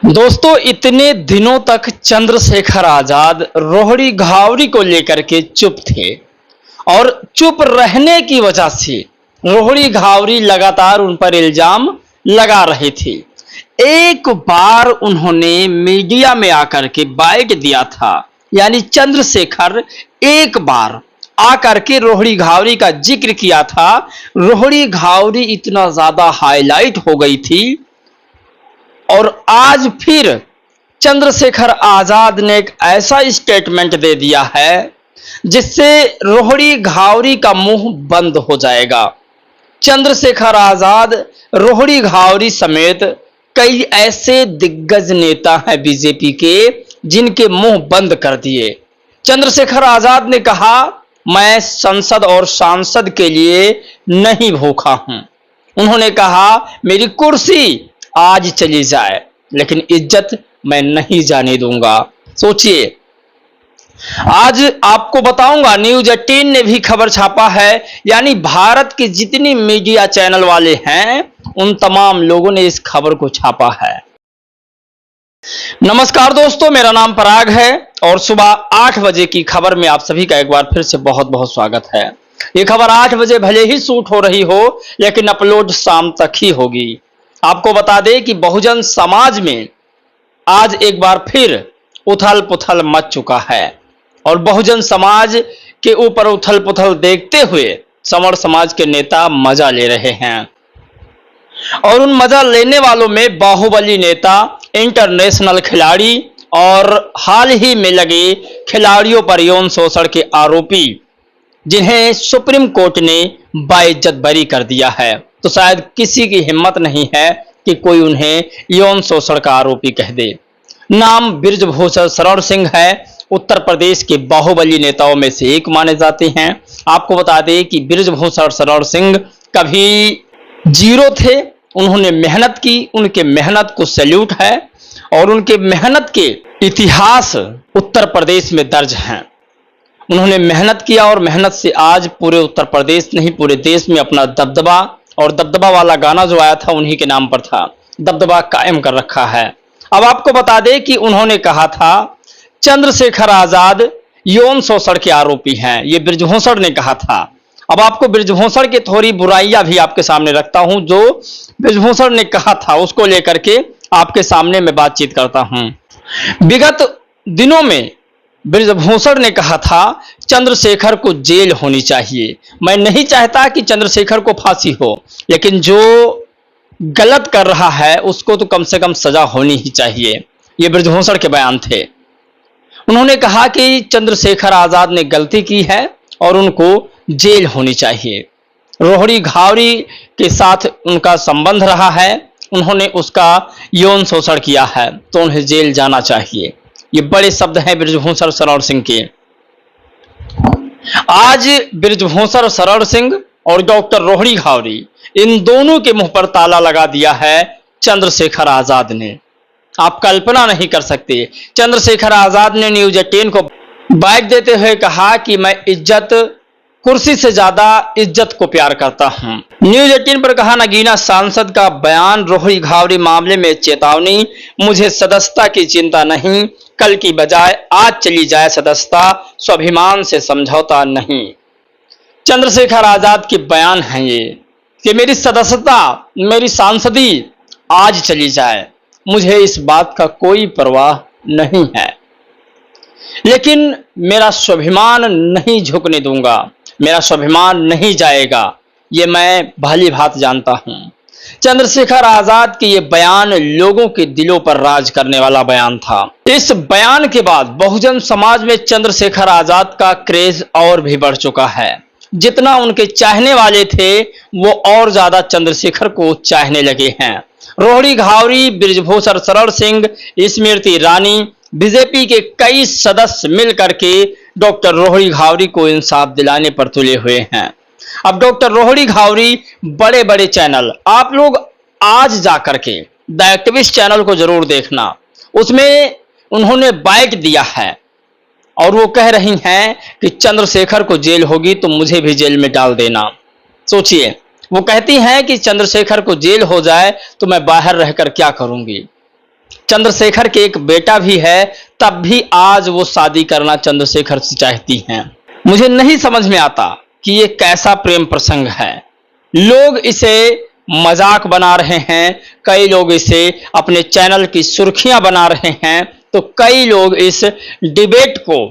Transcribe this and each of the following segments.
दोस्तों, इतने दिनों तक चंद्रशेखर आजाद रोहड़ी घावरी को लेकर के चुप थे और चुप रहने की वजह से रोहड़ी घावरी लगातार उन पर इल्जाम लगा रहे थे। एक बार उन्होंने मीडिया में आकर के बाइट दिया था, यानी चंद्रशेखर एक बार आकर के रोहड़ी घावरी का जिक्र किया था। रोहड़ी घावरी इतना ज्यादा हाईलाइट हो गई थी और आज फिर चंद्रशेखर आजाद ने एक ऐसा स्टेटमेंट दे दिया है जिससे रोहड़ी घावरी का मुंह बंद हो जाएगा। चंद्रशेखर आजाद, रोहड़ी घावरी समेत कई ऐसे दिग्गज नेता हैं बीजेपी के जिनके मुंह बंद कर दिए। चंद्रशेखर आजाद ने कहा, मैं संसद और सांसद के लिए नहीं भूखा हूं। उन्होंने कहा, मेरी कुर्सी आज चली जाए लेकिन इज्जत मैं नहीं जाने दूंगा। सोचिए, आज आपको बताऊंगा, न्यूज 18 ने भी खबर छापा है, यानी भारत के जितनी मीडिया चैनल वाले हैं उन तमाम लोगों ने इस खबर को छापा है। नमस्कार दोस्तों, मेरा नाम पराग है और सुबह 8 बजे की खबर में आप सभी का एक बार फिर से बहुत बहुत स्वागत है। ये खबर 8 बजे भले ही शूट हो रही हो लेकिन अपलोड शाम तक ही होगी। आपको बता दें कि बहुजन समाज में आज एक बार फिर उथल पुथल मच चुका है और बहुजन समाज के ऊपर उथल पुथल देखते हुए समर समाज के नेता मजा ले रहे हैं और उन मजा लेने वालों में बाहुबली नेता, इंटरनेशनल खिलाड़ी और हाल ही में लगे खिलाड़ियों पर यौन शोषण के आरोपी जिन्हें सुप्रीम कोर्ट ने बाइज्जत बरी कर दिया है, तो शायद किसी की हिम्मत नहीं है कि कोई उन्हें यौन शोषण का आरोपी कह दे। नाम बृजभूषण शरण सिंह है, उत्तर प्रदेश के बाहुबली नेताओं में से एक माने जाते हैं। आपको बता दें कि बृजभूषण शरण सिंह कभी जीरो थे, उन्होंने मेहनत की, उनके मेहनत को सैल्यूट है और उनके मेहनत के इतिहास उत्तर प्रदेश में दर्ज हैं। उन्होंने मेहनत किया और मेहनत से आज पूरे उत्तर प्रदेश नहीं पूरे देश में अपना दबदबा, और दबदबा वाला गाना जो आया था उन्हीं के नाम पर था, दबदबा कायम कर रखा है। अब आपको बता दें कि उन्होंने कहा था चंद्रशेखर आजाद यौन शोषण के आरोपी हैं, ये बृजभूषण ने कहा था। अब आपको बृजभूषण की थोड़ी बुराइयां भी आपके सामने रखता हूं, जो बृजभूषण ने कहा था उसको लेकर के आपके सामने मैं बातचीत करता हूं। विगत दिनों में बृजभूषण ने कहा था चंद्रशेखर को जेल होनी चाहिए। मैं नहीं चाहता कि चंद्रशेखर को फांसी हो, लेकिन जो गलत कर रहा है उसको तो कम से कम सजा होनी ही चाहिए। ये बृजभूषण के बयान थे। उन्होंने कहा कि चंद्रशेखर आजाद ने गलती की है और उनको जेल होनी चाहिए। रोहड़ी घावरी के साथ उनका संबंध रहा है, उन्होंने उसका यौन शोषण किया है तो उन्हें जेल जाना चाहिए। ये बड़े शब्द हैं बृजभूषण शरण सिंह के। आज बृजभूषण शरण सिंह और डॉक्टर रोहड़ी घावरी, इन दोनों के मुंह पर ताला लगा दिया है चंद्रशेखर आजाद ने। आप कल्पना नहीं कर सकते, चंद्रशेखर आजाद ने न्यूज 18 को बाइट देते हुए कहा कि मैं इज्जत, कुर्सी से ज्यादा इज्जत को प्यार करता हूं। न्यूज 18 पर कहा, नगीना सांसद का बयान रोहड़ी घावरी मामले में चेतावनी, मुझे सदस्यता की चिंता नहीं, कल की बजाय आज चली जाए सदस्यता, स्वाभिमान से समझौता नहीं। चंद्रशेखर आजाद के बयान हैं ये कि मेरी सदस्यता, मेरी सांसदी आज चली जाए, मुझे इस बात का कोई परवाह नहीं है, लेकिन मेरा स्वाभिमान नहीं झुकने दूंगा, मेरा स्वाभिमान नहीं जाएगा, ये मैं भली भांति जानता हूं। चंद्रशेखर आजाद के ये बयान लोगों के दिलों पर राज करने वाला बयान था। इस बयान के बाद बहुजन समाज में चंद्रशेखर आजाद का क्रेज और भी बढ़ चुका है। जितना उनके चाहने वाले थे वो और ज्यादा चंद्रशेखर को चाहने लगे हैं। रोहड़ी घावरी, बृजभूषण शरण सिंह, स्मृति ईरानी, बीजेपी के कई सदस्य मिल करके डॉक्टर रोहड़ी घावरी को इंसाफ दिलाने पर तुले हुए हैं। अब डॉक्टर रोहड़ी घावरी बड़े बड़े चैनल, आप लोग आज जाकर के द एक्टिविस्ट चैनल को जरूर देखना, उसमें उन्होंने बाइट दिया है और वो कह रही हैं कि चंद्रशेखर को जेल होगी तो मुझे भी जेल में डाल देना। सोचिए, वो कहती हैं कि चंद्रशेखर को जेल हो जाए तो मैं बाहर रहकर क्या करूंगी। चंद्रशेखर के एक बेटा भी है, तब भी आज वो शादी करना चंद्रशेखर से चाहती हैं। मुझे नहीं समझ में आता कि ये कैसा प्रेम प्रसंग है। लोग इसे मजाक बना रहे हैं, कई लोग इसे अपने चैनल की सुर्खियां बना रहे हैं, तो कई लोग इस डिबेट को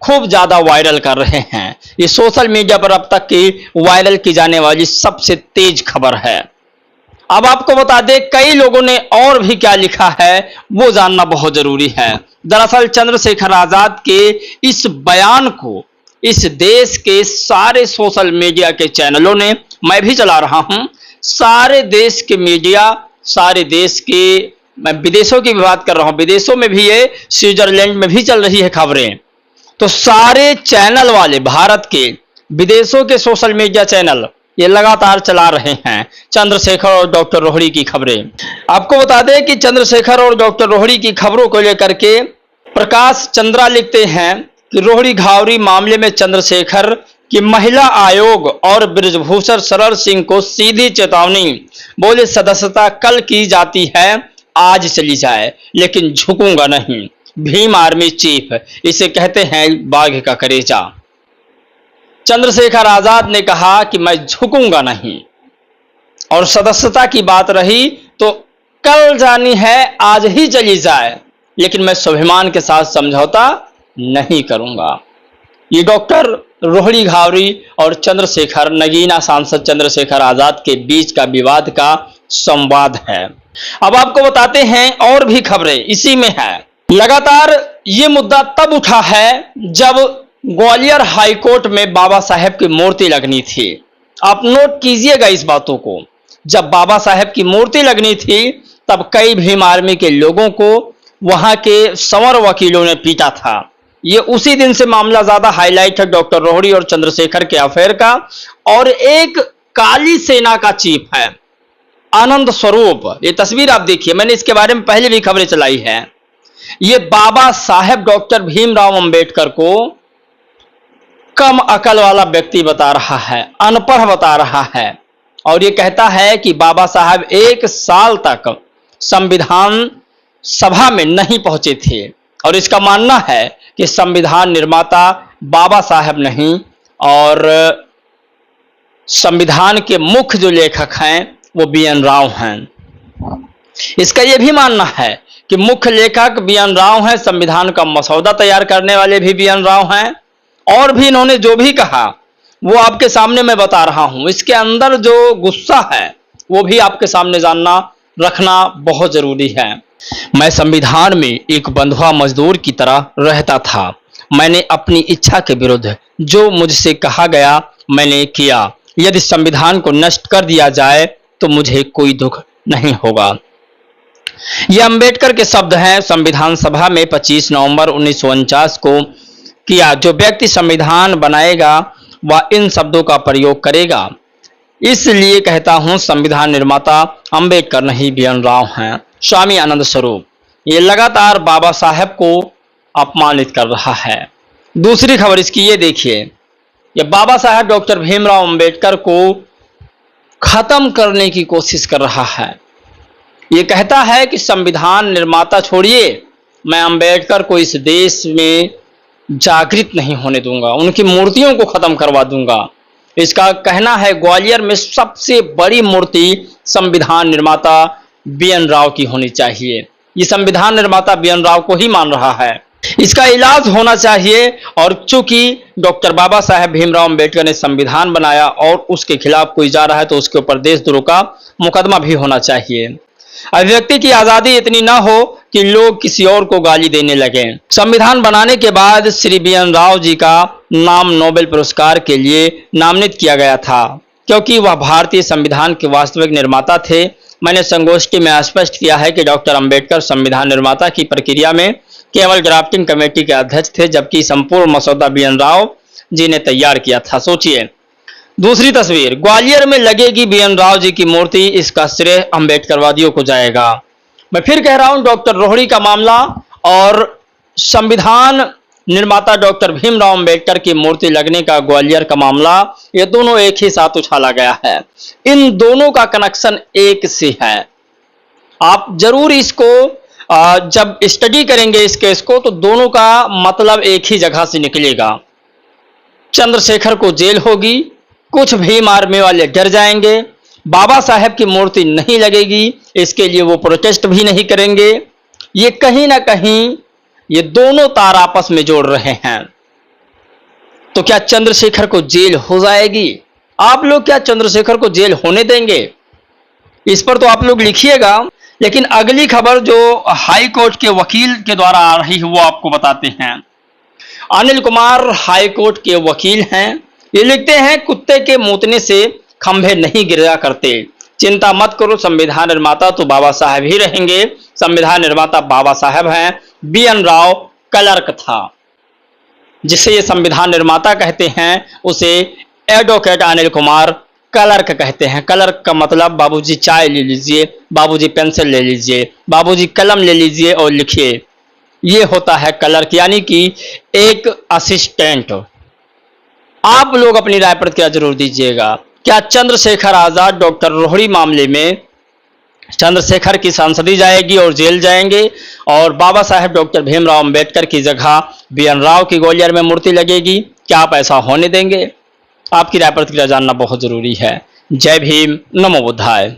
खूब ज्यादा वायरल कर रहे हैं। ये सोशल मीडिया पर अब तक की वायरल की जाने वाली सबसे तेज खबर है। अब आपको बता दें कई लोगों ने और भी क्या लिखा है, वो जानना बहुत जरूरी है। दरअसल चंद्रशेखर आजाद के इस बयान को इस देश के सारे सोशल मीडिया के चैनलों ने, मैं भी चला रहा हूं, सारे देश के मीडिया, सारे देश के, मैं विदेशों की भी बात कर रहा हूं, विदेशों में भी ये स्विट्जरलैंड में भी चल रही है खबरें, तो सारे चैनल वाले भारत के विदेशों के सोशल मीडिया चैनल ये लगातार चला रहे हैं चंद्रशेखर और डॉक्टर रोहिणी की खबरें। आपको बता दें कि चंद्रशेखर और डॉक्टर रोहिणी की खबरों को लेकर के प्रकाश चंद्रा लिखते हैं कि रोहिणी घावरी मामले में चंद्रशेखर की महिला आयोग और बृजभूषण शरण सिंह को सीधी चेतावनी, बोले सदस्यता कल की जाती है, आज चली जाए लेकिन झुकूंगा नहीं। भीम आर्मी चीफ, इसे कहते हैं बाघ का कलेजा। चंद्रशेखर आजाद ने कहा कि मैं झुकूंगा नहीं, और सदस्यता की बात रही तो कल जानी है, आज ही चली जाए, लेकिन मैं स्वाभिमान के साथ समझौता नहीं करूंगा। ये डॉक्टर रोहिणी घावरी और चंद्रशेखर, नगीना सांसद चंद्रशेखर आजाद के बीच का विवाद का संवाद है। अब आपको बताते हैं और भी खबरें इसी में है। लगातार ये मुद्दा तब उठा है जब ग्वालियर हाईकोर्ट में बाबा साहेब की मूर्ति लगनी थी। आप नोट कीजिएगा इस बातों को, जब बाबा साहेब की मूर्ति लगनी थी तब कई भीम आर्मी के लोगों को वहां के संवर वकीलों ने पीटा था। ये उसी दिन से मामला ज्यादा हाईलाइट है डॉक्टर रोहिणी और चंद्रशेखर के अफेयर का। और एक काली सेना का चीफ है आनंद स्वरूप, ये तस्वीर आप देखिए, मैंने इसके बारे में पहले भी खबरें चलाई है। ये बाबा साहेब डॉक्टर भीमराव अंबेडकर को कम अकल वाला व्यक्ति बता रहा है, अनपढ़ बता रहा है, और ये कहता है कि बाबा साहब 1 साल तक संविधान सभा में नहीं पहुंचे थे, और इसका मानना है कि संविधान निर्माता बाबा साहब नहीं, और संविधान के मुख्य जो लेखक हैं वो बी.एन. राव हैं। इसका यह भी मानना है कि मुख्य लेखक बी.एन. राव हैं, संविधान का मसौदा तैयार करने वाले भी बी.एन. राव हैं, और भी इन्होंने जो भी कहा वो आपके सामने मैं बता रहा हूं। इसके अंदर जो गुस्सा है वो भी आपके सामने जानना रखना बहुत जरूरी है। मैं संविधान में एक बंधुआ मजदूर की तरह रहता था। मैंने अपनी इच्छा के विरुद्ध जो मुझसे कहा गया मैंने किया। यदि संविधान को नष्ट कर दिया जाए तो मुझे कोई दुख नहीं होगा। ये अंबेडकर के शब्द हैं। संविधान सभा में 25 नवंबर 1949 को किया। जो व्यक्ति संविधान बनाएगा वह इन शब्दों का प्रयोग करेगा। इसलिए कहता हूं संविधान निर्माता अंबेडकर नहीं बी.एन. राव हैं। स्वामी आनंद स्वरूप ये लगातार बाबा साहेब को अपमानित कर रहा है। दूसरी खबर इसकी ये देखिए, ये बाबा साहेब डॉक्टर भीमराव अंबेडकर को खत्म करने की कोशिश कर रहा है। ये कहता है कि संविधान निर्माता छोड़िए, मैं अंबेडकर को इस देश में जागृत नहीं होने दूंगा, उनकी मूर्तियों को खत्म करवा दूंगा। इसका कहना है ग्वालियर में सबसे बड़ी मूर्ति संविधान निर्माता बी.एन. राव की होनी चाहिए। ये संविधान निर्माता बी.एन. राव को ही मान रहा है। इसका इलाज होना चाहिए, और चूंकि डॉक्टर बाबा साहेब भीमराव अंबेडकर ने संविधान बनाया और उसके खिलाफ कोई जा रहा है तो उसके ऊपर देशद्रोह का मुकदमा भी होना चाहिए। अभिव्यक्ति की आजादी इतनी ना हो कि लोग किसी और को गाली देने लगे। संविधान बनाने के बाद श्री बी.एन. राव जी का नाम नोबेल पुरस्कार के लिए नामित किया गया था, क्योंकि वह भारतीय संविधान के वास्तविक निर्माता थे। मैंने संगोष्ठी में स्पष्ट किया है कि डॉक्टर अंबेडकर संविधान निर्माता की प्रक्रिया में केवल ड्राफ्टिंग कमेटी के अध्यक्ष थे, जबकि संपूर्ण मसौदा बी.एन. राव जी ने तैयार किया था। सोचिए। दूसरी तस्वीर, ग्वालियर में लगेगी बी.एन. राव जी की मूर्ति, इसका श्रेय अंबेडकरवादियों को जाएगा। मैं फिर कह रहा हूं, डॉक्टर रोहिणी का मामला और संविधान निर्माता डॉक्टर भीमराव अंबेडकर की मूर्ति लगने का ग्वालियर का मामला, ये दोनों एक ही साथ उछाला गया है। इन दोनों का कनेक्शन एक से है। आप जरूर इसको जब स्टडी करेंगे इस केस को तो दोनों का मतलब एक ही जगह से निकलेगा। चंद्रशेखर को जेल होगी, कुछ भीम आर्मी वाले डर जाएंगे, बाबा साहेब की मूर्ति नहीं लगेगी, इसके लिए वो प्रोटेस्ट भी नहीं करेंगे। ये कहीं ना कहीं ये दोनों तार आपस में जोड़ रहे हैं। तो क्या चंद्रशेखर को जेल हो जाएगी? आप लोग क्या चंद्रशेखर को जेल होने देंगे? इस पर तो आप लोग लिखिएगा। लेकिन अगली खबर जो हाई कोर्ट के वकील के द्वारा आ रही है वो आपको बताते हैं। अनिल कुमार हाई कोर्ट के वकील हैं। ये लिखते हैं, कुत्ते के मूतने से खंभे नहीं गिरा करते, चिंता मत करो, संविधान निर्माता तो बाबा साहब ही रहेंगे। संविधान निर्माता बाबा साहब हैं। BN राव क्लर्क था, जिसे ये संविधान निर्माता कहते हैं उसे एडवोकेट अनिल कुमार क्लर्क कहते हैं। क्लर्क का मतलब बाबूजी चाय ले लीजिए, बाबूजी पेंसिल ले लीजिए, बाबूजी कलम ले लीजिए और लिखिए, ये होता है क्लर्क, यानी कि एक असिस्टेंट। आप लोग अपनी राय प्रतिक्रिया जरूर दीजिएगा। क्या चंद्रशेखर आजाद डॉक्टर रोहिणी मामले में चंद्रशेखर की सांसदी जाएगी और जेल जाएंगे, और बाबा साहेब डॉक्टर भीमराव अंबेडकर की जगह BN राव की ग्वालियर में मूर्ति लगेगी? क्या आप ऐसा होने देंगे? आपकी राय प्रतिक्रिया जानना बहुत जरूरी है। जय भीम, नमो बुद्धाय।